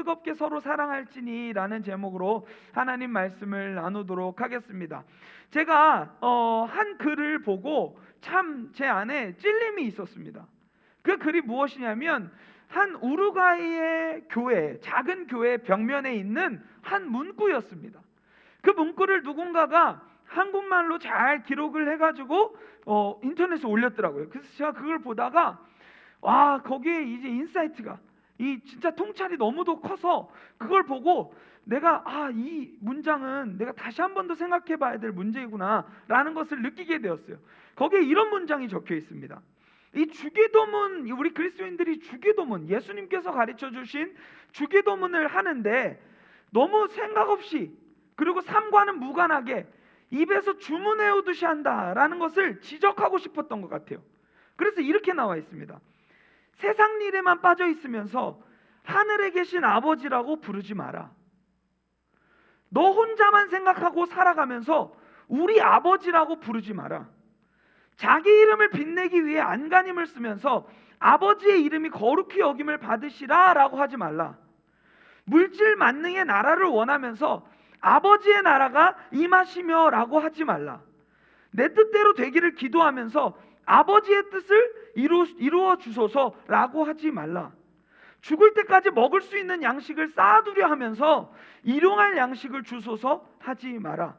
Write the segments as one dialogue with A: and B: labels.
A: 뜨겁게 서로 사랑할지니 라는 제목으로 하나님 말씀을 나누도록 하겠습니다. 제가 한 글을 보고 참 제 안에 찔림이 있었습니다. 그 글이 무엇이냐면 한 우루과이의 교회, 작은 교회 벽면에 있는 한 문구였습니다. 그 문구를 누군가가 한국말로 잘 기록을 해가지고 인터넷에 올렸더라고요. 그래서 제가 그걸 보다가 와, 거기에 이제 인사이트가, 이 진짜 통찰이 너무도 커서 그걸 보고 내가 이 문장은 내가 다시 한 번 더 생각해 봐야 될 문제이구나 라는 것을 느끼게 되었어요. 거기에 이런 문장이 적혀 있습니다. 이 주기도문, 우리 그리스도인들이 주기도문, 예수님께서 가르쳐 주신 주기도문을 하는데 너무 생각 없이, 그리고 삶과는 무관하게 입에서 주문해 오듯이 한다라는 것을 지적하고 싶었던 것 같아요. 그래서 이렇게 나와 있습니다. 세상 일에만 빠져 있으면서 하늘에 계신 아버지라고 부르지 마라. 너 혼자만 생각하고 살아가면서 우리 아버지라고 부르지 마라. 자기 이름을 빛내기 위해 안간힘을 쓰면서 아버지의 이름이 거룩히 여김을 받으시라 라고 하지 말라. 물질 만능의 나라를 원하면서 아버지의 나라가 임하시며 라고 하지 말라. 내 뜻대로 되기를 기도하면서 아버지의 뜻을 이루어 주소서 라고 하지 말라. 죽을 때까지 먹을 수 있는 양식을 쌓아두려 하면서 일용할 양식을 주소서 하지 마라.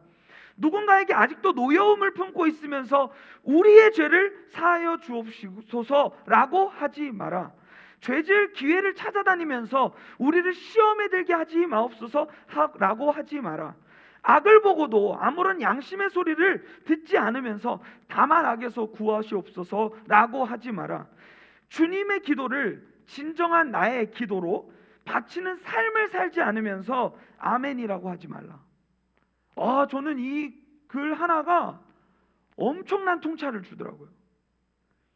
A: 누군가에게 아직도 노여움을 품고 있으면서 우리의 죄를 사하여 주옵소서 라고 하지 마라. 죄질 기회를 찾아다니면서 우리를 시험에 들게 하지 마옵소서 라고 하지 마라. 악을 보고도 아무런 양심의 소리를 듣지 않으면서 다만 악에서 구하시옵소서 라고 하지 마라. 주님의 기도를 진정한 나의 기도로 바치는 삶을 살지 않으면서 아멘이라고 하지 말라. 저는 이 글 하나가 엄청난 통찰을 주더라고요.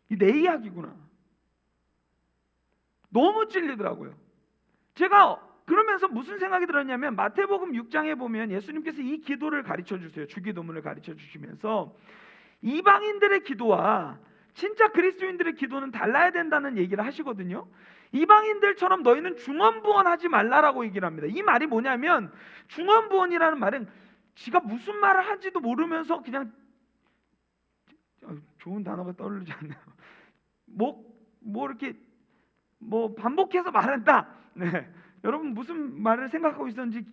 A: 이 내 이야기구나. 너무 찔리더라고요. 제가 그러면서 무슨 생각이 들었냐면, 마태복음 6장에 보면 예수님께서 이 기도를 가르쳐 주세요. 주기도문을 가르쳐 주시면서 이방인들의 기도와 진짜 그리스도인들의 기도는 달라야 된다는 얘기를 하시거든요. 이방인들처럼 너희는 중언부언하지 말라라고 얘기를 합니다. 이 말이 뭐냐면, 중언부언이라는 말은 지가 무슨 말을 하는지도 모르면서 그냥, 좋은 단어가 떠오르지 않네요. 이렇게 반복해서 말한다. 네. 여러분 무슨 말을 생각하고 있었는지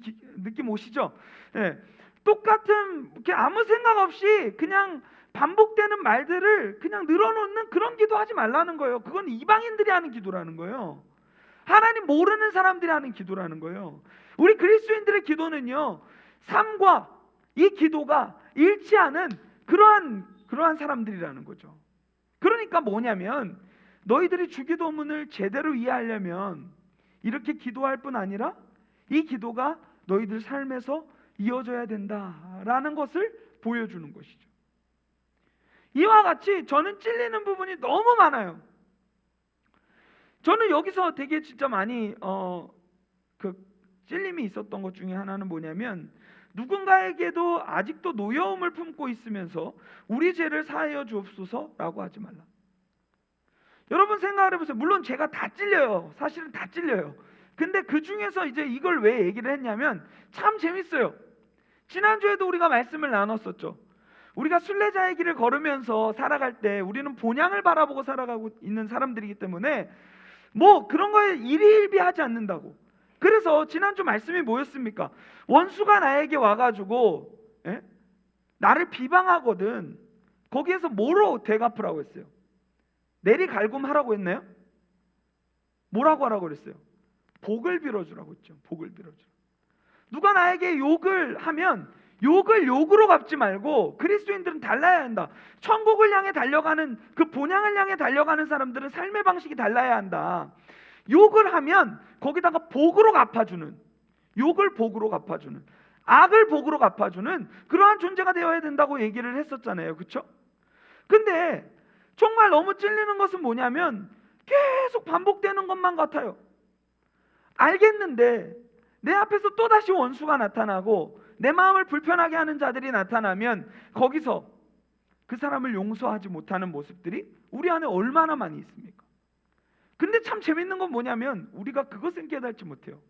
A: 느낌 오시죠? 네. 똑같은, 이렇게 아무 생각 없이 그냥 반복되는 말들을 그냥 늘어놓는 그런 기도하지 말라는 거예요. 그건 이방인들이 하는 기도라는 거예요. 하나님 모르는 사람들이 하는 기도라는 거예요. 우리 그리스도인들의 기도는요, 삶과 이 기도가 일치하는 그러한 사람들이라는 거죠. 그러니까 뭐냐면, 너희들이 주기도문을 제대로 이해하려면 이렇게 기도할 뿐 아니라 이 기도가 너희들 삶에서 이어져야 된다라는 것을 보여주는 것이죠. 이와 같이 저는 찔리는 부분이 너무 많아요. 저는 여기서 되게 진짜 많이 찔림이 있었던 것 중에 하나는 뭐냐면, 누군가에게도 아직도 노여움을 품고 있으면서 우리 죄를 사하여 주옵소서라고 하지 말라. 여러분 생각을 해보세요. 물론 제가 다 찔려요. 사실은 다 찔려요. 근데 그 중에서 이제 이걸 왜 얘기를 했냐면 참 재밌어요. 지난주에도 우리가 말씀을 나눴었죠. 우리가 순례자의 길을 걸으면서 살아갈 때 우리는 본향을 바라보고 살아가고 있는 사람들이기 때문에 그런 거에 일희일비하지 않는다고. 그래서 지난주 말씀이 뭐였습니까? 원수가 나에게 와가지고 나를 비방하거든. 거기에서 뭐로 대갚으라고 했어요? 내리갈굼하라고 했나요? 뭐라고 하라고 그랬어요? 복을 빌어주라고 했죠. 복을 빌어주라. 누가 나에게 욕을 하면 욕을 욕으로 갚지 말고, 그리스도인들은 달라야 한다. 천국을 향해 달려가는, 그 본향을 향해 달려가는 사람들은 삶의 방식이 달라야 한다. 욕을 하면 거기다가 복으로 갚아주는, 욕을 복으로 갚아주는, 악을 복으로 갚아주는 그러한 존재가 되어야 된다고 얘기를 했었잖아요. 그렇죠? 근데 정말 너무 찔리는 것은 뭐냐면 계속 반복되는 것만 같아요. 알겠는데 내 앞에서 또다시 원수가 나타나고 내 마음을 불편하게 하는 자들이 나타나면 거기서 그 사람을 용서하지 못하는 모습들이 우리 안에 얼마나 많이 있습니까? 근데 참 재밌는 건 뭐냐면 우리가 그것은 깨닫지 못해요.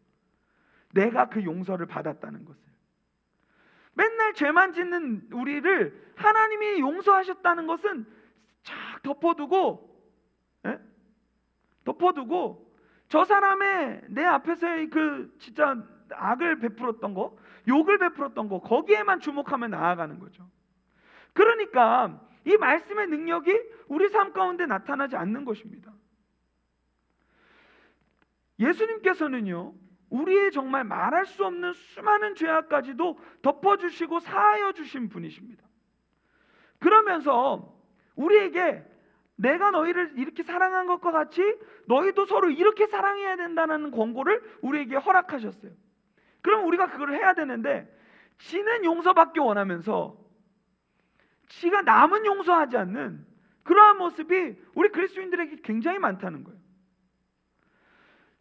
A: 내가 그 용서를 받았다는 것을. 맨날 죄만 짓는 우리를 하나님이 용서하셨다는 것은 쫙 덮어두고, 예? 덮어두고 저 사람의 내 앞에서의 그 진짜 악을 베풀었던 거, 욕을 베풀었던 거, 거기에만 주목하며 나아가는 거죠. 그러니까 이 말씀의 능력이 우리 삶 가운데 나타나지 않는 것입니다. 예수님께서는요, 우리의 정말 말할 수 없는 수많은 죄악까지도 덮어주시고 사하여 주신 분이십니다. 그러면서 우리에게 내가 너희를 이렇게 사랑한 것과 같이 너희도 서로 이렇게 사랑해야 된다는 권고를 우리에게 허락하셨어요. 그럼 우리가 그걸 해야 되는데, 지는 용서받기 원하면서 지가 남은 용서하지 않는 그러한 모습이 우리 그리스도인들에게 굉장히 많다는 거예요.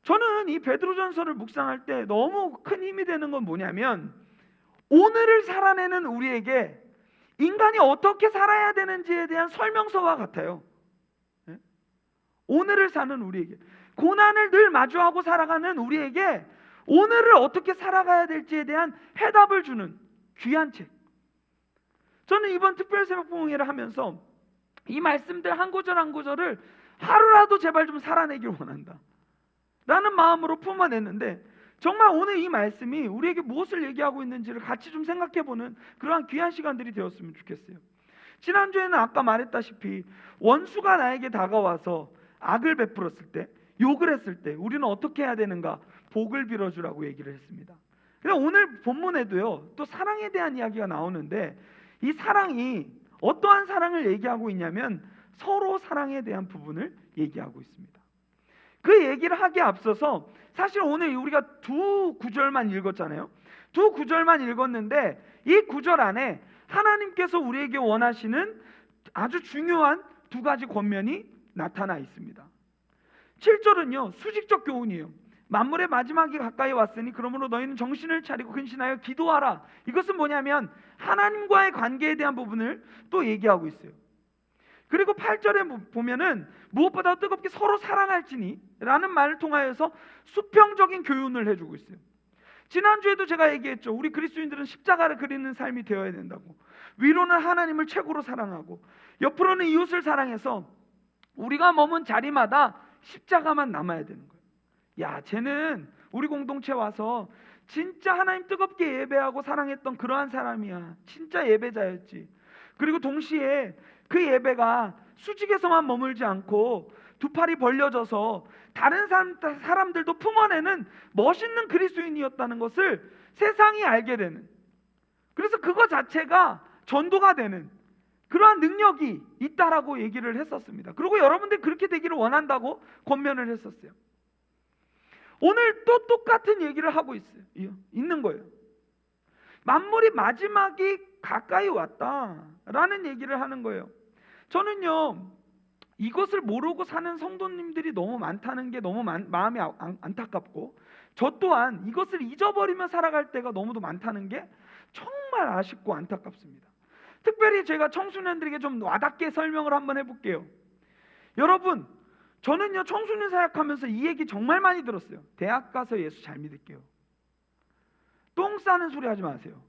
A: 저는 이 베드로전서를 묵상할 때 너무 큰 힘이 되는 건 뭐냐면, 오늘을 살아내는 우리에게 인간이 어떻게 살아야 되는지에 대한 설명서와 같아요. 오늘을 사는 우리에게, 고난을 늘 마주하고 살아가는 우리에게 오늘을 어떻게 살아가야 될지에 대한 해답을 주는 귀한 책. 저는 이번 특별새벽봉회를 하면서 이 말씀들 한 구절 한 구절을 하루라도 제발 좀 살아내길 원한다 라는 마음으로 품어냈는데, 정말 오늘 이 말씀이 우리에게 무엇을 얘기하고 있는지를 같이 좀 생각해보는 그러한 귀한 시간들이 되었으면 좋겠어요. 지난주에는 아까 말했다시피 원수가 나에게 다가와서 악을 베풀었을 때, 욕을 했을 때 우리는 어떻게 해야 되는가? 복을 빌어주라고 얘기를 했습니다. 근데 오늘 본문에도요, 또 사랑에 대한 이야기가 나오는데, 이 사랑이 어떠한 사랑을 얘기하고 있냐면 서로 사랑에 대한 부분을 얘기하고 있습니다. 그 얘기를 하기에 앞서서 사실 오늘 우리가 두 구절만 읽었잖아요. 두 구절만 읽었는데 이 구절 안에 하나님께서 우리에게 원하시는 아주 중요한 두 가지 권면이 나타나 있습니다. 7절은요, 수직적 교훈이에요. 만물의 마지막이 가까이 왔으니 그러므로 너희는 정신을 차리고 근신하여 기도하라. 이것은 뭐냐면 하나님과의 관계에 대한 부분을 또 얘기하고 있어요. 그리고 8절에 보면은 무엇보다 뜨겁게 서로 사랑할지니 라는 말을 통하여서 수평적인 교훈을 해주고 있어요. 지난주에도 제가 얘기했죠. 우리 그리스도인들은 십자가를 그리는 삶이 되어야 된다고. 위로는 하나님을 최고로 사랑하고 옆으로는 이웃을 사랑해서 우리가 머문 자리마다 십자가만 남아야 되는 거예요. 야, 쟤는 우리 공동체 와서 진짜 하나님 뜨겁게 예배하고 사랑했던 그러한 사람이야. 진짜 예배자였지. 그리고 동시에 그 예배가 수직에서만 머물지 않고 두 팔이 벌려져서 다른 사람들도 품어내는 멋있는 그리스도인이었다는 것을 세상이 알게 되는, 그래서 그거 자체가 전도가 되는 그러한 능력이 있다라고 얘기를 했었습니다. 그리고 여러분들이 그렇게 되기를 원한다고 권면을 했었어요. 오늘 또 똑같은 얘기를 하고 있는 거예요. 만물이 마지막이 가까이 왔다라는 얘기를 하는 거예요. 저는요, 이것을 모르고 사는 성도님들이 너무 많다는 게 너무 마음이 안타깝고, 저 또한 이것을 잊어버리며 살아갈 때가 너무도 많다는 게 정말 아쉽고 안타깝습니다. 특별히 제가 청소년들에게 좀 와닿게 설명을 한번 해볼게요. 여러분, 저는요, 청소년 사역하면서 이 얘기 정말 많이 들었어요. 대학 가서 예수 잘 믿을게요. 똥 싸는 소리 하지 마세요.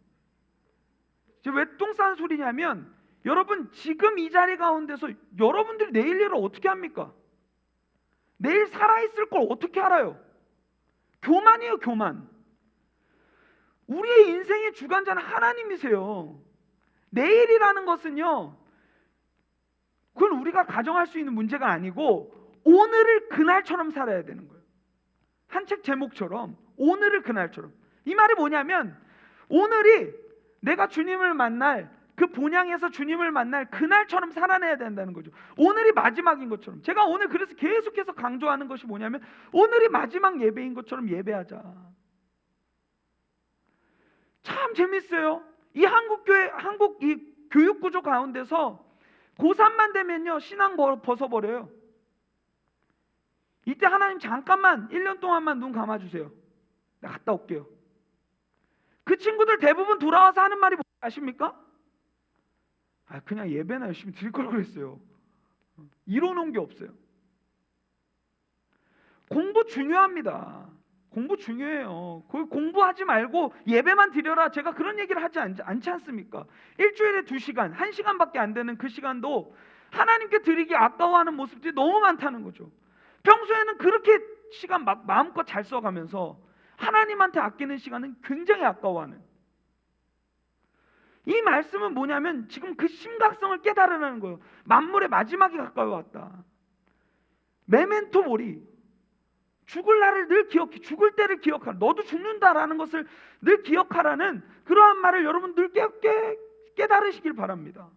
A: 왜 똥 싸는 소리냐면, 여러분 지금 이 자리 가운데서 여러분들이 내일 일을 어떻게 합니까? 내일 살아있을 걸 어떻게 알아요? 교만이에요, 교만. 우리의 인생의 주관자는 하나님이세요. 내일이라는 것은요, 그건 우리가 가정할 수 있는 문제가 아니고 오늘을 그날처럼 살아야 되는 거예요. 한 책 제목처럼 오늘을 그날처럼. 이 말이 뭐냐면, 오늘이 내가 주님을 만날 그 본향에서 주님을 만날 그날처럼 살아내야 된다는 거죠. 오늘이 마지막인 것처럼. 제가 오늘 그래서 계속해서 강조하는 것이 뭐냐면, 오늘이 마지막 예배인 것처럼 예배하자. 참 재밌어요. 이 한국 이 교육 구조 가운데서 고3만 되면요, 신앙 벗어버려요. 이때 하나님 잠깐만 1년 동안만 눈 감아주세요. 나 갔다 올게요. 그 친구들 대부분 돌아와서 하는 말이 뭔지 아십니까? 그냥 예배나 열심히 드릴 걸 그랬어요. 이뤄놓은 게 없어요. 공부 중요합니다. 공부 중요해요. 거기 공부하지 말고 예배만 드려라, 제가 그런 얘기를 하지 않지 않습니까? 일주일에 2시간, 1시간밖에 안 되는 그 시간도 하나님께 드리기 아까워하는 모습들이 너무 많다는 거죠. 평소에는 그렇게 시간 막 마음껏 잘 써가면서 하나님한테 아끼는 시간은 굉장히 아까워하는, 이 말씀은 뭐냐면 지금 그 심각성을 깨달으라는 거예요. 만물의 마지막이 가까이 왔다. 메멘토 모리, 죽을 날을 늘 기억해, 죽을 때를 기억하라, 너도 죽는다라는 것을 늘 기억하라는 그러한 말을 여러분 늘 깨달으시길 바랍니다.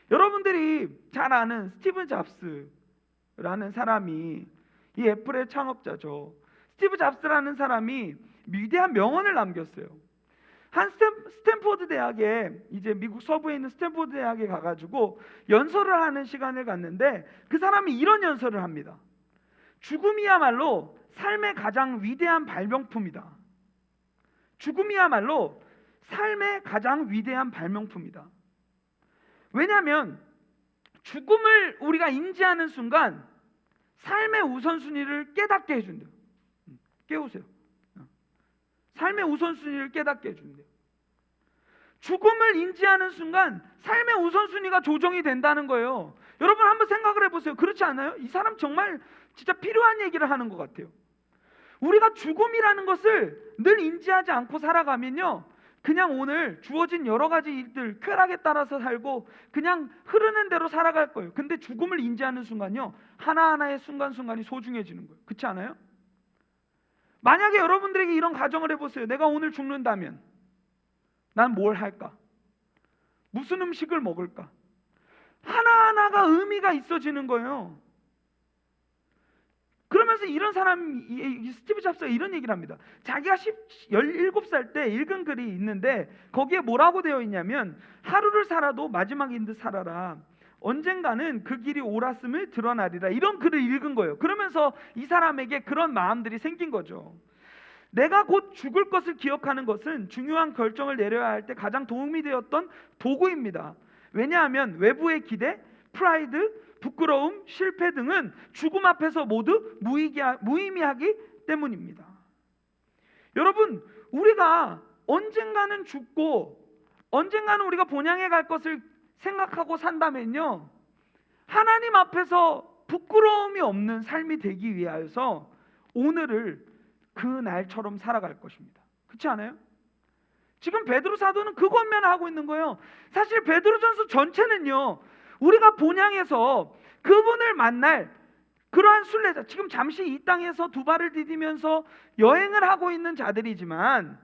A: 여러분들이 잘 아는 스티브 잡스라는 사람이 이 애플의 창업자죠. 스티브 잡스라는 사람이 위대한 명언을 남겼어요. 한 스탠포드 대학에, 이제 미국 서부에 있는 스탠포드 대학에 가가지고 연설을 하는 시간을 갖는데 그 사람이 이런 연설을 합니다. 죽음이야말로 삶의 가장 위대한 발명품이다. 죽음이야말로 삶의 가장 위대한 발명품이다. 왜냐하면 죽음을 우리가 인지하는 순간 삶의 우선순위를 깨닫게 해준대요. 깨우세요. 삶의 우선순위를 깨닫게 해준대요. 죽음을 인지하는 순간 삶의 우선순위가 조정이 된다는 거예요. 여러분 한번 생각을 해보세요. 그렇지 않아요? 이 사람 정말 진짜 필요한 얘기를 하는 것 같아요. 우리가 죽음이라는 것을 늘 인지하지 않고 살아가면요, 그냥 오늘 주어진 여러 가지 일들, 쾌락에 따라서 살고 그냥 흐르는 대로 살아갈 거예요. 근데 죽음을 인지하는 순간요, 하나하나의 순간순간이 소중해지는 거예요. 그렇지 않아요? 만약에 여러분들에게 이런 가정을 해보세요. 내가 오늘 죽는다면 난 뭘 할까? 무슨 음식을 먹을까? 하나하나가 의미가 있어지는 거예요. 그러면서 이런 사람이, 스티브 잡스가 이런 얘기를 합니다. 자기가 17살 때 읽은 글이 있는데 거기에 뭐라고 되어 있냐면, 하루를 살아도 마지막인 듯 살아라, 언젠가는 그 길이 옳았음을 드러나리라, 이런 글을 읽은 거예요. 그러면서 이 사람에게 그런 마음들이 생긴 거죠. 내가 곧 죽을 것을 기억하는 것은 중요한 결정을 내려야 할 때 가장 도움이 되었던 도구입니다. 왜냐하면 외부의 기대, 프라이드, 부끄러움, 실패 등은 죽음 앞에서 모두 무의미하기 때문입니다. 여러분, 우리가 언젠가는 죽고 언젠가는 우리가 본향에 갈 것을 생각하고 산다면요, 하나님 앞에서 부끄러움이 없는 삶이 되기 위하여서 오늘을 그 날처럼 살아갈 것입니다. 그렇지 않아요? 지금 베드로 사도는 그 권면을 하고 있는 거예요. 사실 베드로전서 전체는요, 우리가 본향에서 그분을 만날 그러한 순례자, 지금 잠시 이 땅에서 두 발을 디디면서 여행을 하고 있는 자들이지만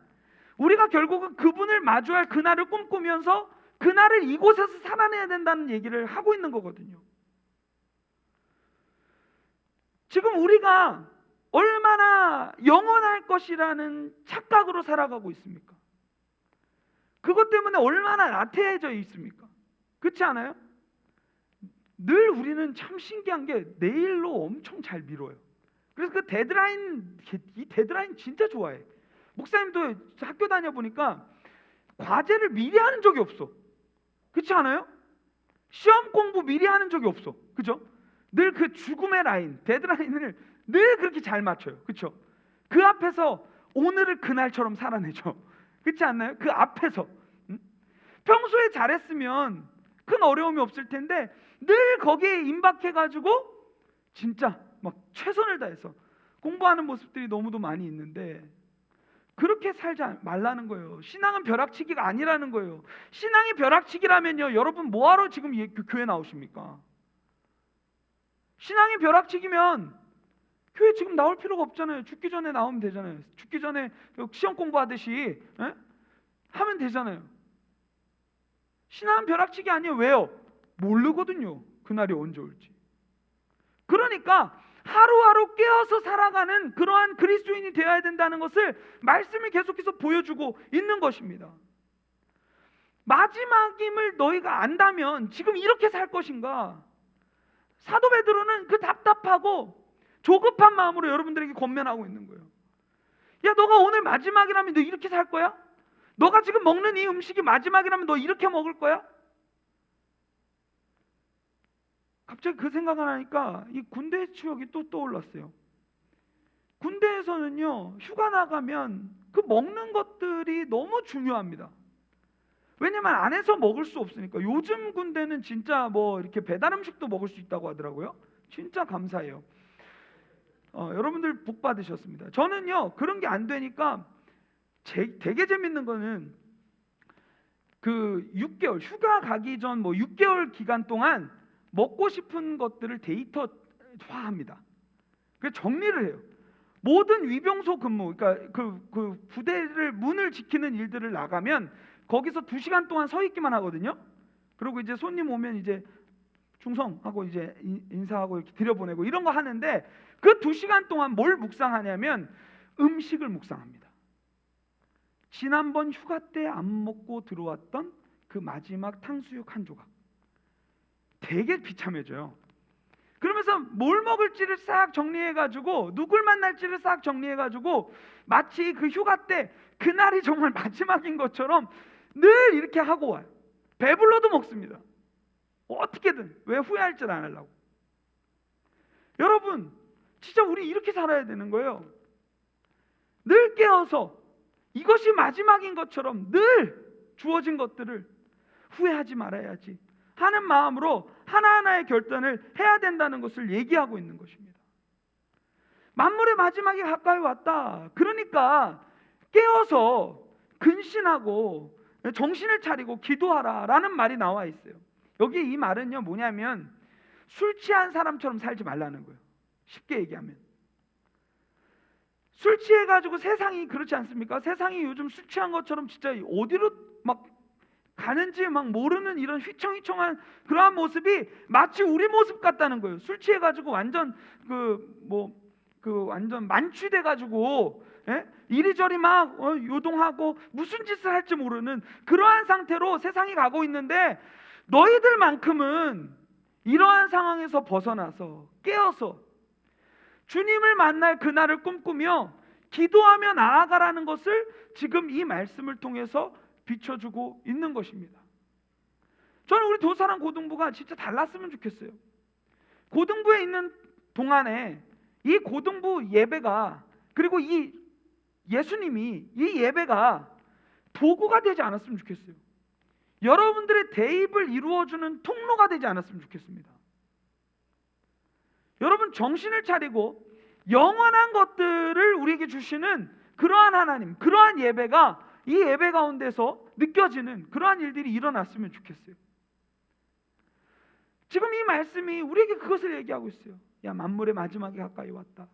A: 우리가 결국은 그분을 마주할 그날을 꿈꾸면서 그날을 이곳에서 살아내야 된다는 얘기를 하고 있는 거거든요. 지금 우리가 얼마나 영원할 것이라는 착각으로 살아가고 있습니까? 그것 때문에 얼마나 나태해져 있습니까? 그렇지 않아요? 늘 우리는 참 신기한 게 내일로 엄청 잘 미뤄요. 그래서 그 데드라인, 이 데드라인 진짜 좋아해. 목사님도 학교 다녀보니까 과제를 미리 하는 적이 없어. 그렇지 않아요? 시험 공부 미리 하는 적이 없어. 그죠? 늘 그 죽음의 라인, 데드라인을 늘 그렇게 잘 맞춰요. 그렇죠? 그 앞에서 오늘을 그날처럼 살아내죠. 그렇지 않나요? 그 앞에서. 평소에 잘했으면 큰 어려움이 없을 텐데 늘 거기에 임박해가지고 진짜 막 최선을 다해서 공부하는 모습들이 너무도 많이 있는데, 그렇게 살지 말라는 거예요. 신앙은 벼락치기가 아니라는 거예요. 신앙이 벼락치기라면요, 여러분 뭐하러 지금 교회 나오십니까? 신앙이 벼락치기면 교회 지금 나올 필요가 없잖아요. 죽기 전에 나오면 되잖아요. 죽기 전에 시험 공부하듯이 하면 되잖아요. 신앙은 벼락치기 아니에요. 왜요? 모르거든요, 그날이 언제 올지. 그러니까 하루하루 깨어서 살아가는 그러한 그리스도인이 되어야 된다는 것을 말씀이 계속해서 보여주고 있는 것입니다. 마지막임을 너희가 안다면 지금 이렇게 살 것인가? 사도 베드로는 그 답답하고 조급한 마음으로 여러분들에게 권면하고 있는 거예요. 야, 너가 오늘 마지막이라면 너 이렇게 살 거야? 너가 지금 먹는 이 음식이 마지막이라면 너 이렇게 먹을 거야? 갑자기 그 생각을 하니까 이 군대의 추억이 또 떠올랐어요. 군대에서는요, 휴가 나가면 그 먹는 것들이 너무 중요합니다. 왜냐면 안에서 먹을 수 없으니까. 요즘 군대는 진짜 뭐 이렇게 배달 음식도 먹을 수 있다고 하더라고요. 진짜 감사해요. 여러분들 복 받으셨습니다. 저는요, 그런 게 안 되니까 되게 재밌는 거는 그 6개월 휴가 가기 전 뭐 6개월 기간 동안 먹고 싶은 것들을 데이터화합니다. 그 정리를 해요. 모든 위병소 근무, 그러니까 그 부대를 문을 지키는 일들을 나가면 거기서 2시간 동안 서 있기만 하거든요. 그리고 이제 손님 오면 이제 충성하고 이제 인사하고 이렇게 들여보내고 이런 거 하는데, 그 2시간 동안 뭘 묵상하냐면 음식을 묵상합니다. 지난번 휴가 때 안 먹고 들어왔던 그 마지막 탕수육 한 조각. 되게 비참해져요. 그러면서 뭘 먹을지를 싹 정리해가지고, 누굴 만날지를 싹 정리해가지고, 마치 그 휴가 때 그날이 정말 마지막인 것처럼 늘 이렇게 하고 와요. 배불러도 먹습니다. 어떻게든. 왜 후회할 줄 안 하려고. 여러분, 진짜 우리 이렇게 살아야 되는 거예요. 늘 깨어서 이것이 마지막인 것처럼 늘 주어진 것들을 후회하지 말아야지 하는 마음으로 하나하나의 결단을 해야 된다는 것을 얘기하고 있는 것입니다. 만물의 마지막이 가까이 왔다. 그러니까 깨어서 근신하고 정신을 차리고 기도하라 라는 말이 나와 있어요. 여기 이 말은요, 뭐냐면 술 취한 사람처럼 살지 말라는 거예요. 쉽게 얘기하면 술 취해가지고, 세상이 그렇지 않습니까? 세상이 요즘 술 취한 것처럼 진짜 어디로 막 가는지 막 모르는 이런 휘청휘청한 그러한 모습이 마치 우리 모습 같다는 거예요. 술 취해가지고 완전 완전 만취돼가지고 이리저리 막 요동하고 무슨 짓을 할지 모르는 그러한 상태로 세상이 가고 있는데, 너희들만큼은 이러한 상황에서 벗어나서 깨어서 주님을 만날 그날을 꿈꾸며 기도하며 나아가라는 것을 지금 이 말씀을 통해서 비춰주고 있는 것입니다. 저는 우리 도사랑 고등부가 진짜 달랐으면 좋겠어요. 고등부에 있는 동안에 이 고등부 예배가, 그리고 이 예수님이 이 예배가 도구가 되지 않았으면 좋겠어요. 여러분들의 대입을 이루어주는 통로가 되지 않았으면 좋겠습니다. 여러분, 정신을 차리고 영원한 것들을 우리에게 주시는 그러한 하나님, 그러한 예배가 이 예배 가운데서 느껴지는 그러한 일들이 일어났으면 좋겠어요. 지금 이 말씀이 우리에게 그것을 얘기하고 있어요. 야, 만물의 마지막이 가까이 왔다.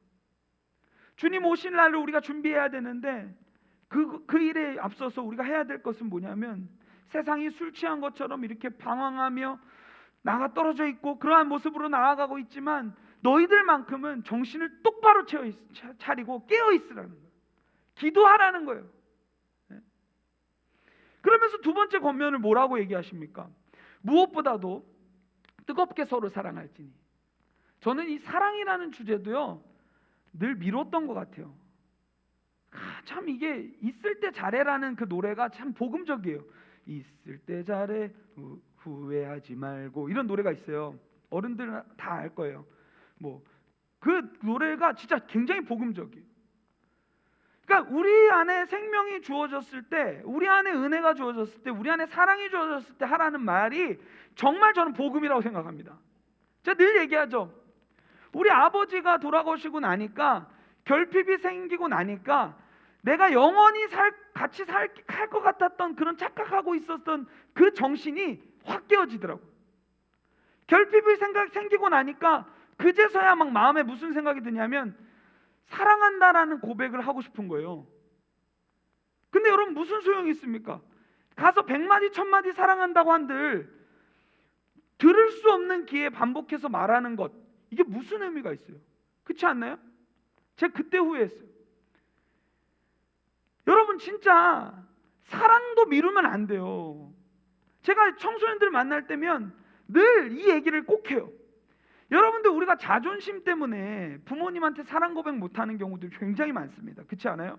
A: 주님 오실 날을 우리가 준비해야 되는데, 그 일에 앞서서 우리가 해야 될 것은 뭐냐면, 세상이 술 취한 것처럼 이렇게 방황하며 나가 떨어져 있고 그러한 모습으로 나아가고 있지만, 너희들만큼은 정신을 똑바로 차리고 깨어 있으라는 거예요. 기도하라는 거예요. 그러면서 두 번째 권면을 뭐라고 얘기하십니까? 무엇보다도 뜨겁게 서로 사랑할지니. 저는 이 사랑이라는 주제도요, 늘 미뤘던 것 같아요. 참 이게 있을 때 잘해라는 그 노래가 참 복음적이에요. 있을 때 잘해 후회하지 말고, 이런 노래가 있어요. 어른들은 다 알 거예요. 그 노래가 진짜 굉장히 복음적이에요. 그러니까 우리 안에 생명이 주어졌을 때, 우리 안에 은혜가 주어졌을 때, 우리 안에 사랑이 주어졌을 때 하라는 말이 정말 저는 복음이라고 생각합니다. 제가 늘 얘기하죠. 우리 아버지가 돌아가시고 나니까, 결핍이 생기고 나니까 내가 영원히 같이 살 것 같았던 그런 착각하고 있었던 그 정신이 확 깨어지더라고요. 결핍이 생기고 나니까 그제서야 막 마음에 무슨 생각이 드냐면, 사랑한다라는 고백을 하고 싶은 거예요. 근데 여러분, 무슨 소용이 있습니까? 가서 100마디 1000마디 사랑한다고 한들 들을 수 없는 기회에 반복해서 말하는 것, 이게 무슨 의미가 있어요? 그렇지 않나요? 제가 그때 후회했어요. 여러분, 진짜 사랑도 미루면 안 돼요. 제가 청소년들 만날 때면 늘 이 얘기를 꼭 해요. 여러분들, 우리가 자존심 때문에 부모님한테 사랑 고백 못하는 경우들이 굉장히 많습니다. 그렇지 않아요?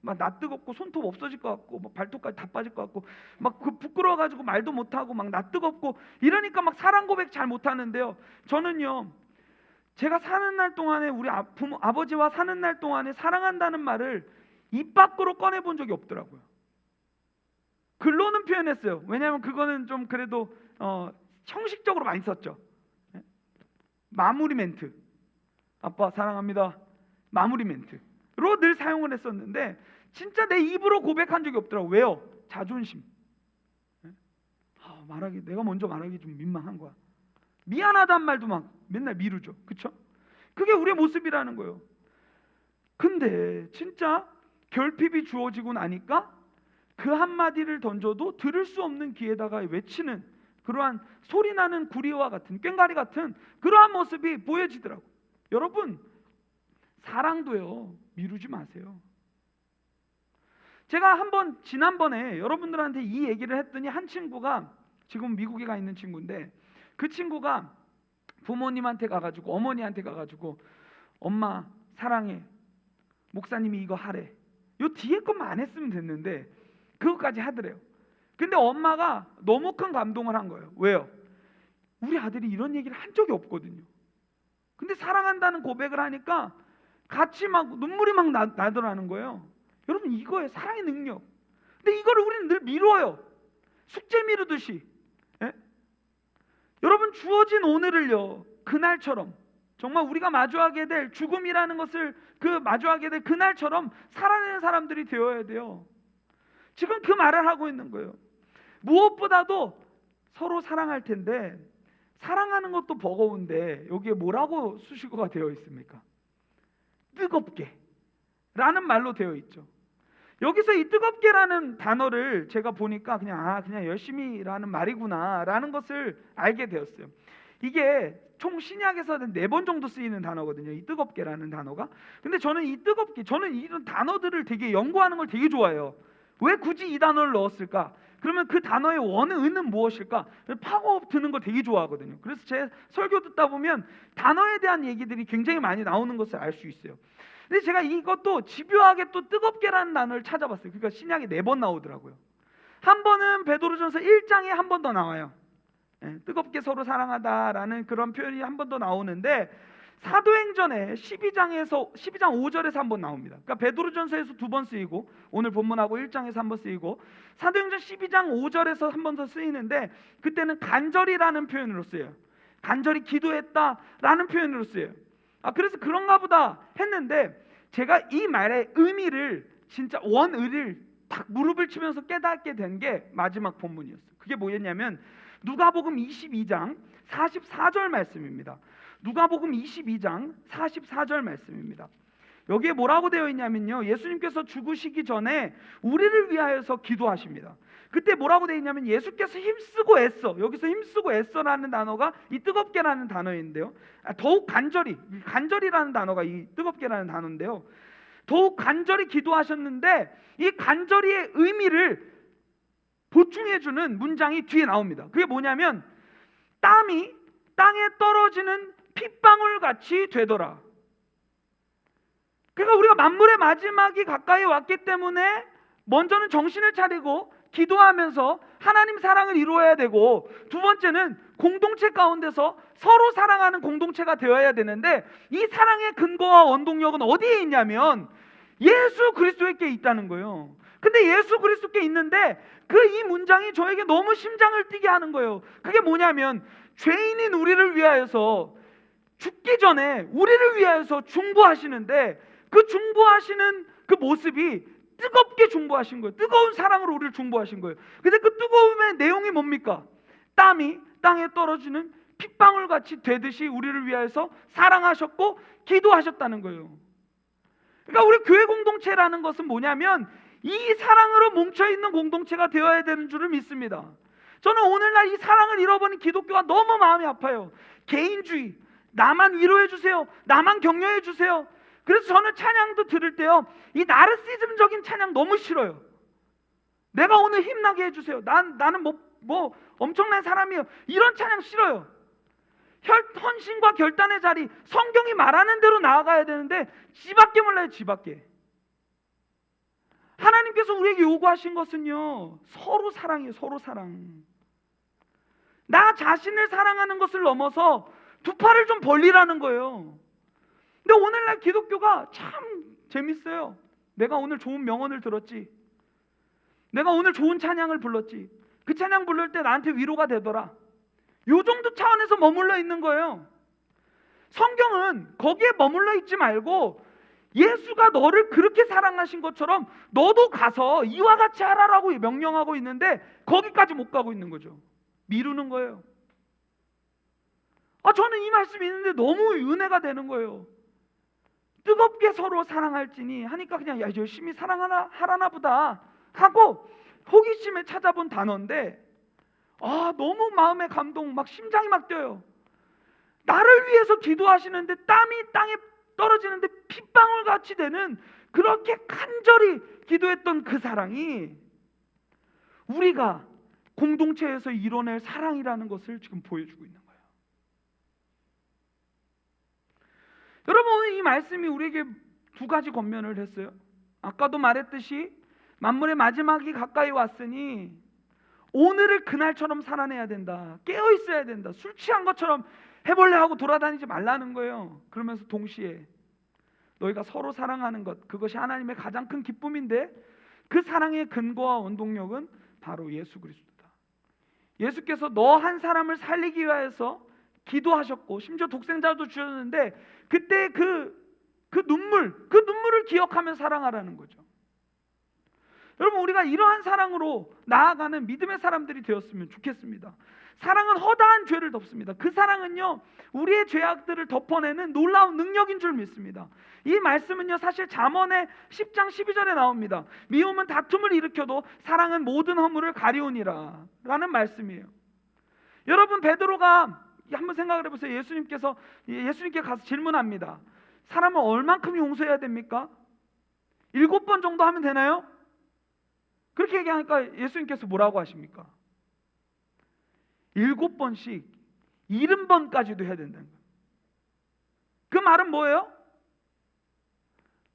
A: 막 나 뜨겁고 손톱 없어질 것 같고 막 발톱까지 다 빠질 것 같고 막 부끄러워가지고 말도 못하고 막 나 뜨겁고 이러니까 막 사랑 고백 잘 못하는데요. 저는요, 제가 사는 날 동안에 우리 아버지와 사는 날 동안에 사랑한다는 말을 입 밖으로 꺼내본 적이 없더라고요. 글로는 표현했어요. 왜냐하면 그거는 좀 그래도 형식적으로 많이 썼죠. 마무리 멘트, 아빠 사랑합니다, 마무리 멘트로 늘 사용을 했었는데 진짜 내 입으로 고백한 적이 없더라고요. 왜요? 자존심. 말하기, 내가 먼저 말하기 좀 민망한 거야. 미안하단 말도 막 맨날 미루죠. 그쵸? 그게 우리의 모습이라는 거예요. 근데 진짜 결핍이 주어지고 나니까 그 한마디를 던져도 들을 수 없는 귀에다가 외치는 그러한 소리나는 구리와 같은, 꽹과리 같은 그러한 모습이 보여지더라고요. 여러분, 사랑도요, 미루지 마세요. 제가 지난번에 여러분들한테 이 얘기를 했더니 한 친구가, 지금 미국에 가 있는 친구인데, 그 친구가 부모님한테 가가지고, 어머니한테 가가지고, 엄마 사랑해, 목사님이 이거 하래, 요 뒤에 것만 안 했으면 됐는데 그것까지 하더래요. 근데 엄마가 너무 큰 감동을 한 거예요. 왜요? 우리 아들이 이런 얘기를 한 적이 없거든요. 근데 사랑한다는 고백을 하니까 같이 막 눈물이 막 나더라는 거예요. 여러분, 이거예요, 사랑의 능력. 근데 이거를 우리는 늘 미뤄요. 숙제 미루듯이. 예? 여러분, 주어진 오늘을요, 그날처럼, 정말 우리가 마주하게 될 죽음이라는 것을 마주하게 될 그날처럼 살아내는 사람들이 되어야 돼요. 지금 그 말을 하고 있는 거예요. 무엇보다도 서로 사랑할 텐데, 사랑하는 것도 버거운데 여기에 뭐라고 수식어가 되어 있습니까? 뜨겁게 라는 말로 되어 있죠. 여기서 이 뜨겁게라는 단어를 제가 보니까 그냥 열심히라는 말이구나 라는 것을 알게 되었어요. 이게 총 신약에서는 4번 정도 쓰이는 단어거든요, 이 뜨겁게라는 단어가. 근데 저는 저는 이런 단어들을 되게 연구하는 걸 되게 좋아해요. 왜 굳이 이 단어를 넣었을까? 그러면 그 단어의 원어는 무엇일까? 파고 드는 거 되게 좋아하거든요. 그래서 제 설교 듣다 보면 단어에 대한 얘기들이 굉장히 많이 나오는 것을 알 수 있어요. 근데 제가 이것도 집요하게 또 뜨겁게라는 단어를 찾아봤어요. 그러니까 신약에 4번 나오더라고요. 한 번은 베드로전서 1장에 한 번 더 나와요. 뜨겁게 서로 사랑하다라는 그런 표현이 한 번 더 나오는데, 사도행전에 12장 5절에서 한 번 나옵니다. 그러니까 베드로전서에서 2번 쓰이고, 오늘 본문하고 1장에서 한 번 쓰이고, 사도행전 12장 5절에서 한 번 더 쓰이는데, 그때는 간절히라는 표현으로 쓰여요. 간절히 기도했다라는 표현으로 쓰여요. 그래서 그런가 보다 했는데, 제가 이 말의 의미를, 진짜 원의를 딱 무릎을 치면서 깨닫게 된 게 마지막 본문이었어요. 그게 뭐였냐면 누가복음 22장 44절 말씀입니다. 누가복음 22장 44절 말씀입니다. 여기에 뭐라고 되어 있냐면요, 예수님께서 죽으시기 전에 우리를 위하여서 기도하십니다. 그때 뭐라고 되어 있냐면, 예수께서 힘쓰고 애써, 여기서 힘쓰고 애써라는 단어가 이 뜨겁게라는 단어인데요, 더욱 간절히라는 단어가 이 뜨겁게라는 단어인데요, 더욱 간절히 기도하셨는데 이 간절히의 의미를 보충해주는 문장이 뒤에 나옵니다. 그게 뭐냐면, 땀이 땅에 떨어지는 핏방울 같이 되더라. 그러니까 우리가 만물의 마지막이 가까이 왔기 때문에 먼저는 정신을 차리고 기도하면서 하나님 사랑을 이루어야 되고, 두 번째는 공동체 가운데서 서로 사랑하는 공동체가 되어야 되는데, 이 사랑의 근거와 원동력은 어디에 있냐면 예수 그리스도에게 있다는 거예요. 근데 예수 그리스도께 있는데 이 문장이 저에게 너무 심장을 뛰게 하는 거예요. 그게 뭐냐면, 죄인인 우리를 위하여서 죽기 전에 우리를 위하여서 중보하시는데, 그 중보하시는 그 모습이 뜨겁게 중보하신 거예요. 뜨거운 사랑으로 우리를 중보하신 거예요. 근데 그 뜨거움의 내용이 뭡니까? 땀이 땅에 떨어지는 핏방울 같이 되듯이 우리를 위하여서 사랑하셨고 기도하셨다는 거예요. 그러니까 우리 교회 공동체라는 것은 뭐냐면, 이 사랑으로 뭉쳐있는 공동체가 되어야 되는 줄을 믿습니다. 저는 오늘날 이 사랑을 잃어버린 기독교가 너무 마음이 아파요. 개인주의, 나만 위로해 주세요, 나만 격려해 주세요. 그래서 저는 찬양도 들을 때요, 이 나르시즘적인 찬양 너무 싫어요. 내가 오늘 힘나게 해주세요, 나는 뭐 엄청난 사람이에요, 이런 찬양 싫어요. 헌신과 결단의 자리, 성경이 말하는 대로 나아가야 되는데 지 밖에 몰라요, 지 밖에. 하나님께서 우리에게 요구하신 것은요, 서로 사랑이에요, 서로 사랑. 나 자신을 사랑하는 것을 넘어서 두 팔을 좀 벌리라는 거예요. 근데 오늘날 기독교가 참 재밌어요. 내가 오늘 좋은 명언을 들었지, 내가 오늘 좋은 찬양을 불렀지, 그 찬양 부를 때 나한테 위로가 되더라, 요 정도 차원에서 머물러 있는 거예요. 성경은 거기에 머물러 있지 말고 예수가 너를 그렇게 사랑하신 것처럼 너도 가서 이와 같이 하라라고 명령하고 있는데 거기까지 못 가고 있는 거죠. 미루는 거예요. 저는 이 말씀이 있는데 너무 은혜가 되는 거예요. 뜨겁게 서로 사랑할지니 하니까 그냥 열심히 하라나 보다 하고 호기심에 찾아본 단어인데 너무 마음에 감동, 막 심장이 막 뛰어요. 나를 위해서 기도하시는데 땀이 땅에 떨어지는데 핏방울 같이 되는, 그렇게 간절히 기도했던 그 사랑이 우리가 공동체에서 이뤄낼 사랑이라는 것을 지금 보여주고 있는 거예요. 여러분, 오늘 이 말씀이 우리에게 두 가지 권면을 했어요. 아까도 말했듯이 만물의 마지막이 가까이 왔으니 오늘을 그날처럼 살아내야 된다, 깨어 있어야 된다, 술 취한 것처럼 해볼래 하고 돌아다니지 말라는 거예요. 그러면서 동시에 너희가 서로 사랑하는 것, 그것이 하나님의 가장 큰 기쁨인데 그 사랑의 근거와 원동력은 바로 예수 그리스도다. 예수께서 너 한 사람을 살리기 위해서 기도하셨고 심지어 독생자도 주셨는데 그때 그 눈물을 기억하며 사랑하라는 거죠. 여러분, 우리가 이러한 사랑으로 나아가는 믿음의 사람들이 되었으면 좋겠습니다. 사랑은 허다한 죄를 덮습니다. 그 사랑은요, 우리의 죄악들을 덮어내는 놀라운 능력인 줄 믿습니다. 이 말씀은요, 사실 잠언의 10장 12절에 나옵니다. 미움은 다툼을 일으켜도 사랑은 모든 허물을 가리우니라 라는 말씀이에요. 여러분, 베드로가 한번 생각을 해보세요. 예수님께 가서 질문합니다. 사람을 얼만큼 용서해야 됩니까? 7번 정도 하면 되나요? 그렇게 얘기하니까 예수님께서 뭐라고 하십니까? 7번씩 70번까지도 해야 된다는 거예요. 그 말은 뭐예요?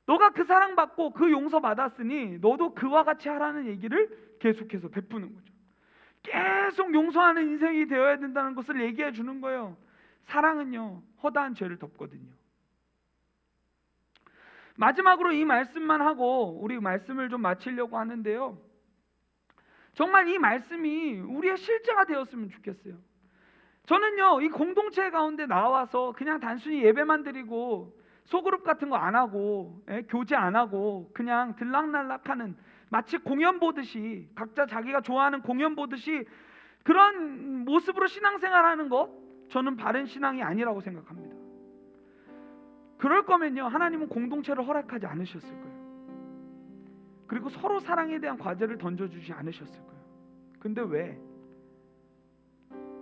A: 너가 그 사랑받고 그 용서받았으니 너도 그와 같이 하라는 얘기를 계속해서 베푸는 거죠. 계속 용서하는 인생이 되어야 된다는 것을 얘기해 주는 거예요. 사랑은요, 허다한 죄를 덮거든요. 마지막으로 이 말씀만 하고 우리 말씀을 좀 마치려고 하는데요, 정말 이 말씀이 우리의 실제가 되었으면 좋겠어요. 저는요, 이 공동체 가운데 나와서 그냥 단순히 예배만 드리고 소그룹 같은 거 안 하고 교제 안 하고 그냥 들락날락하는, 마치 공연 보듯이 각자 자기가 좋아하는 공연 보듯이 그런 모습으로 신앙생활하는 것, 저는 바른 신앙이 아니라고 생각합니다. 그럴 거면요, 하나님은 공동체를 허락하지 않으셨을 거예요. 그리고 서로 사랑에 대한 과제를 던져주지 않으셨을 거예요. 근데 왜?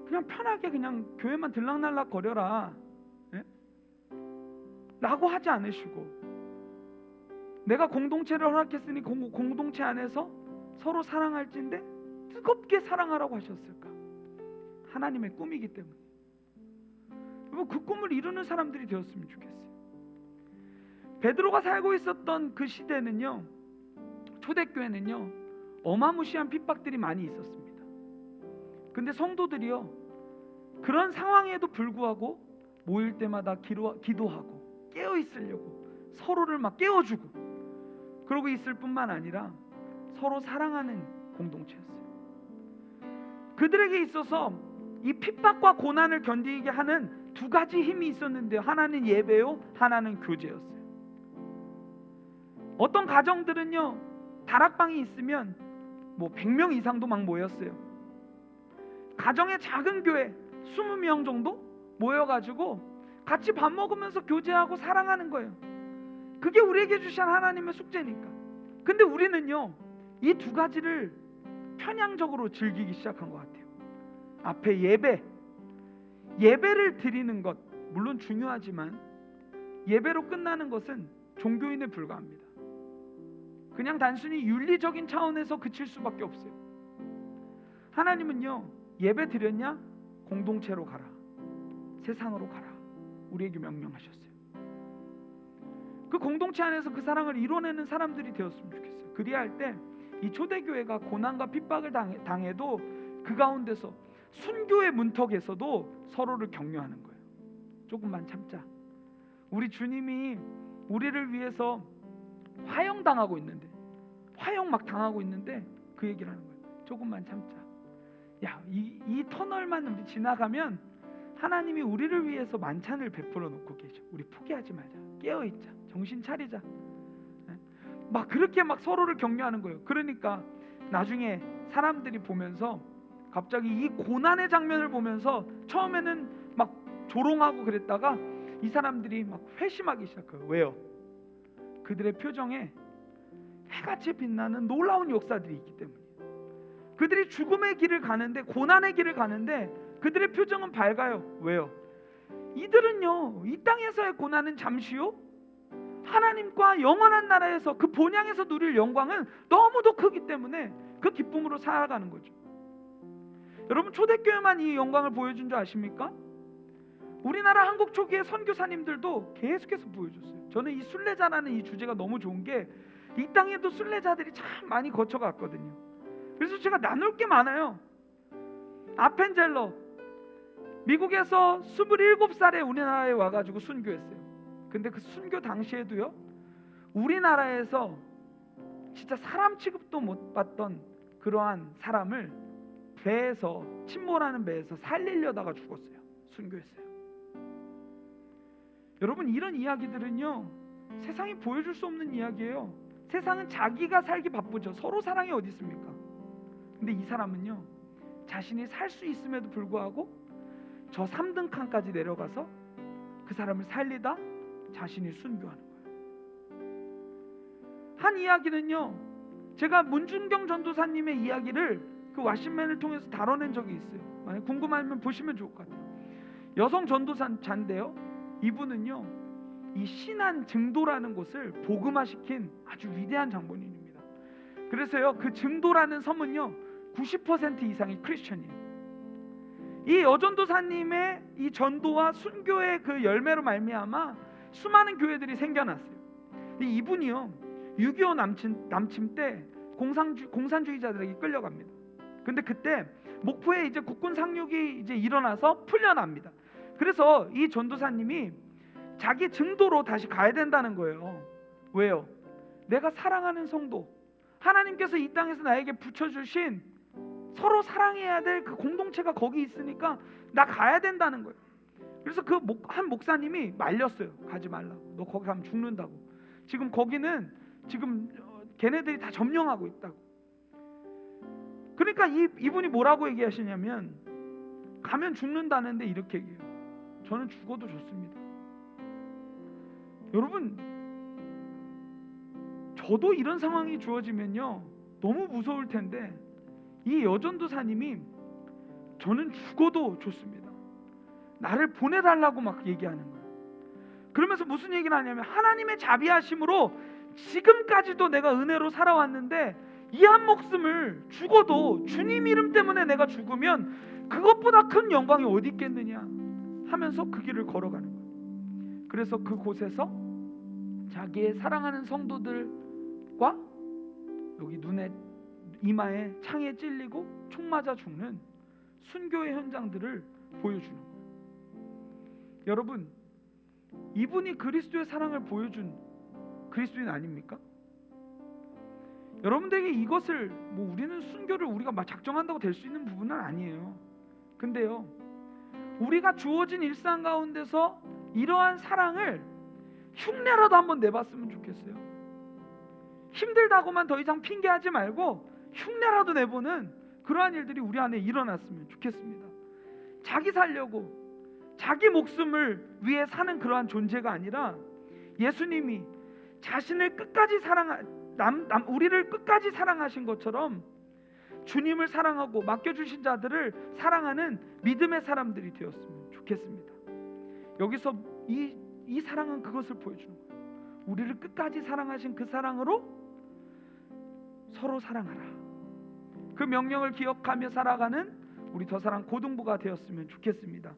A: 그냥 편하게 그냥 교회만 들락날락 거려라 라고 하지 않으시고, 내가 공동체를 허락했으니 공동체 안에서 서로 사랑할진데 뜨겁게 사랑하라고 하셨을까? 하나님의 꿈이기 때문에. 여러분, 그 꿈을 이루는 사람들이 되었으면 좋겠어요. 베드로가 살고 있었던 그 시대는요, 초대교회는요, 어마무시한 핍박들이 많이 있었습니다. 근데 성도들이요, 그런 상황에도 불구하고 모일 때마다 기도하고 깨어 있으려고 서로를 막 깨워주고 그러고 있을 뿐만 아니라 서로 사랑하는 공동체였어요. 그들에게 있어서 이 핍박과 고난을 견디게 하는 두 가지 힘이 있었는데요, 하나는 예배요, 하나는 교제였어요. 어떤 가정들은요, 다락방이 있으면 100명 이상도 막 모였어요. 가정의 작은 교회 20명 정도 모여가지고 같이 밥 먹으면서 교제하고 사랑하는 거예요. 그게 우리에게 주신 하나님의 숙제니까. 근데 우리는요, 이 두 가지를 편향적으로 즐기기 시작한 것 같아요. 앞에 예배를 드리는 것 물론 중요하지만 예배로 끝나는 것은 종교인에 불과합니다. 그냥 단순히 윤리적인 차원에서 그칠 수밖에 없어요. 하나님은요, 예배 드렸냐? 공동체로 가라, 세상으로 가라, 우리에게 명령하셨어요. 그 공동체 안에서 그 사랑을 이뤄내는 사람들이 되었으면 좋겠어요. 그리할 때 이 초대교회가 고난과 핍박을 당해도 그 가운데서 순교의 문턱에서도 서로를 격려하는 거예요. 조금만 참자. 우리 주님이 우리를 위해서 화형당하고 있는데, 화형 막 당하고 있는데 그 얘기를 하는 거예요. 조금만 참자. 야, 이 터널만 우리 지나가면 하나님이 우리를 위해서 만찬을 베풀어 놓고 계셔. 우리 포기하지 말자. 깨어있자. 정신 차리자. 막 그렇게 막 서로를 격려하는 거예요. 그러니까 나중에 사람들이 보면서 갑자기 이 고난의 장면을 보면서 처음에는 막 조롱하고 그랬다가 이 사람들이 막 회심하기 시작해요. 왜요? 그들의 표정에 해같이 빛나는 놀라운 역사들이 있기 때문이에요. 그들이 죽음의 길을 가는데, 고난의 길을 가는데 그들의 표정은 밝아요. 왜요? 이들은요, 이 땅에서의 고난은 잠시요, 하나님과 영원한 나라에서 그 본향에서 누릴 영광은 너무도 크기 때문에 그 기쁨으로 살아가는 거죠. 여러분, 초대교회만 이 영광을 보여준 줄 아십니까? 우리나라 한국 초기의 선교사님들도 계속해서 보여줬어요. 저는 이 순례자라는 이 주제가 너무 좋은 게, 이 땅에도 순례자들이 참 많이 거쳐갔거든요. 그래서 제가 나눌 게 많아요. 아펜젤러, 미국에서 27살에 우리나라에 와가지고 순교했어요. 근데 그 순교 당시에도요, 우리나라에서 진짜 사람 취급도 못 받던 그러한 사람을 배에서, 침몰하는 배에서 살리려다가 죽었어요. 순교했어요. 여러분, 이런 이야기들은요, 세상이 보여줄 수 없는 이야기예요. 세상은 자기가 살기 바쁘죠. 서로 사랑이 어디 있습니까? 근데 이 사람은요, 자신이 살 수 있음에도 불구하고 저 3등 칸까지 내려가서 그 사람을 살리다 자신이 순교하는 거예요. 한 이야기는요, 제가 문준경 전도사님의 이야기를 그 왓신맨을 통해서 다뤄낸 적이 있어요. 만약 궁금하면 보시면 좋을 것 같아요. 여성 전도사인데요, 이분은요, 이 신안 증도라는 곳을 복음화시킨 아주 위대한 장본인입니다. 그래서요, 그 증도라는 섬은요 90% 이상이 크리스천이에요. 이 여전도사님의 이 전도와 순교의 그 열매로 말미암아 수많은 교회들이 생겨났어요. 이분이요 6.25 남침 때 공산주의자들에게 끌려갑니다. 근데 그때 목포에 이제 국군 상륙이 이제 일어나서 풀려납니다. 그래서 이 전도사님이 자기 증도로 다시 가야 된다는 거예요. 왜요? 내가 사랑하는 성도, 하나님께서 이 땅에서 나에게 붙여주신 서로 사랑해야 될 그 공동체가 거기 있으니까 나 가야 된다는 거예요. 그래서 그 한 목사님이 말렸어요. 가지 말라고. 너 거기 가면 죽는다고. 지금 거기는 지금 걔네들이 다 점령하고 있다고. 그러니까 이분이 뭐라고 얘기하시냐면, 가면 죽는다는데 이렇게 얘기해요. 저는 죽어도 좋습니다. 여러분, 저도 이런 상황이 주어지면요 너무 무서울 텐데, 이 여전도사님이 저는 죽어도 좋습니다, 나를 보내달라고 막 얘기하는 거예요. 그러면서 무슨 얘기를 하냐면, 하나님의 자비하심으로 지금까지도 내가 은혜로 살아왔는데 이 한 목숨을 죽어도 주님 이름 때문에 내가 죽으면 그것보다 큰 영광이 어디 있겠느냐 하면서 그 길을 걸어가는 거예요. 그래서 그곳에서 자기의 사랑하는 성도들과 여기 눈에, 이마에 창에 찔리고 총 맞아 죽는 순교의 현장들을 보여주는 거예요. 여러분, 이분이 그리스도의 사랑을 보여준 그리스도인 아닙니까? 여러분들에게 이것을 우리는 순교를 우리가 막 작정한다고 될 수 있는 부분은 아니에요. 근데요, 우리가 주어진 일상 가운데서 이러한 사랑을 흉내라도 한번 내봤으면 좋겠어요. 힘들다고만 더 이상 핑계하지 말고 흉내라도 내보는 그러한 일들이 우리 안에 일어났으면 좋겠습니다. 자기 살려고 자기 목숨을 위해 사는 그러한 존재가 아니라, 예수님이 자신을 끝까지 우리를 끝까지 사랑하신 것처럼 주님을 사랑하고 맡겨주신 자들을 사랑하는 믿음의 사람들이 되었으면 좋겠습니다. 여기서 이 사랑은 그것을 보여주는 거예요. 우리를 끝까지 사랑하신 그 사랑으로 서로 사랑하라. 그 명령을 기억하며 살아가는 우리 더사랑 고등부가 되었으면 좋겠습니다.